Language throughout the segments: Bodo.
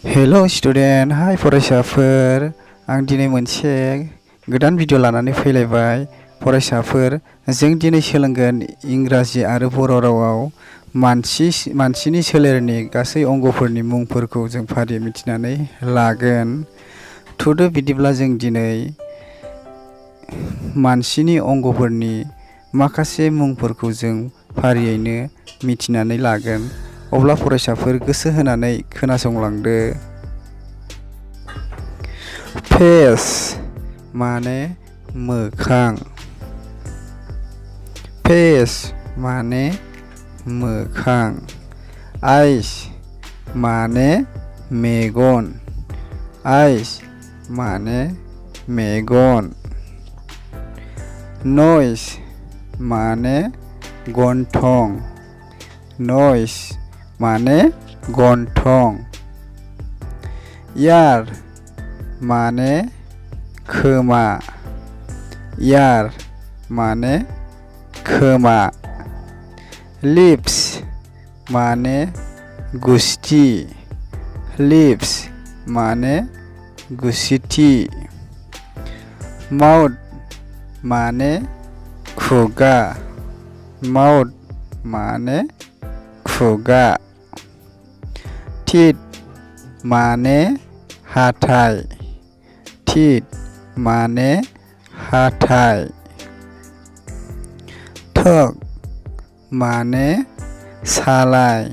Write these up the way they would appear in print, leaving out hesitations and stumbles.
हेलो स्टूडेंट, हाय फरायसाफोर। आं दिनै मोनसे गोदान भिडिअ लानानै फैलायबाय। फरायसाफोर, जों दिनै सोलोंगोन इंराजि आरो बर' रावाव मानसिनि सोलेरनि गासै अंगफोरनि मुंफोरखौ जों फारियै मिथिनानै लागोन। थुदो बिदिब्ला जों दिनै मानसिनि अंगफोरनि माखासे मुंफोरखौ जों फारियैनो मिथिनानै लागोन। अब्ला फरायसाफोर गोसो होनानै खोनासंलांदो। फेस माने मोखां। फेस माने मोखां। आइस माने मेगन। आइस माने मेगन। नोज माने गन्थं। नोज माने गन्थं। इयार माने खोमा। इयार माने खोमा। लिप्स माने गुस्थि। लिप्स माने गुस्थिथि। माउथ माने खुगा। माउथ माने खुगा। टीथ माने हाथाइ। टीथ माने हाथाइ। थोक माने सालाइ।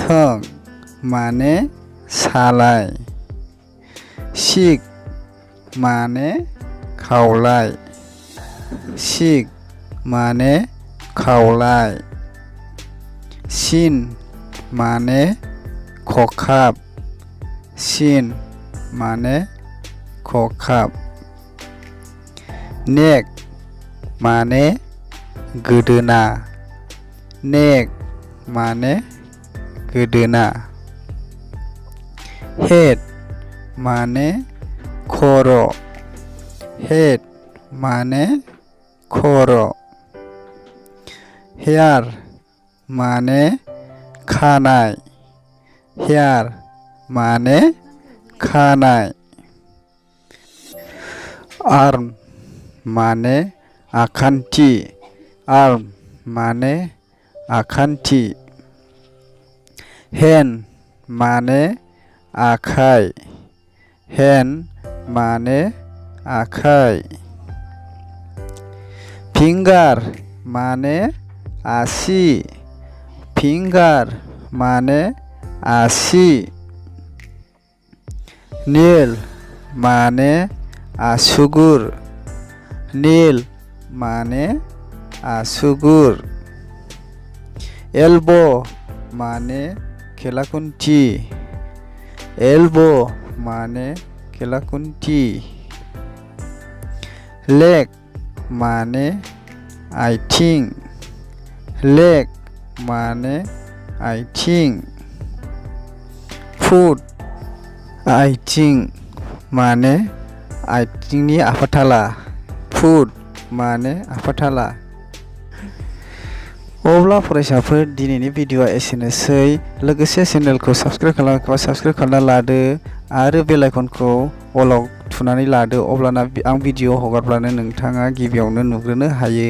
थोक माने सालाइ। सिक माने खावलाइ। सिक माने खावलाइ। सिन माने खखाब। सिन माने खखाब। नेक माने गोदोना। नेक माने गोदोना। हेड माने खर'। हेड माने खर'। हेयार माने खानाइ। हेयार माने खानाइ। आर्म माने आखान्थि। आर्म माने आखान्थि। हेन्ड माने आखाइ। हेन्ड माने आखाइ। फिंगार माने आसि। फिंगार माने आसि। नेल माने आसुगुर। नेल माने आसुगुर। एल्ब' माने खेलाखुन्थि। एल्ब' माने खेलाखुन्थि। लेग माने आथिं। लेग माने आथिं। फुट आथिं माने आथिंनि आफाथाला। फुट माने आफाथाला। अब्ला फरायसाफोर, दिनैनि भिडिअआ एसेनोसै। लोगोसे चेनेलखौ साबस्क्राइब खालामाखैबा साबस्क्राइब खालामना लादो आरो बेल आइकनखौ अलाव थुनानै लादो। अब्लाना आं भिडिअ हगारब्लानो नोंथाङा गिबियावनो नुग्रोनो हायो।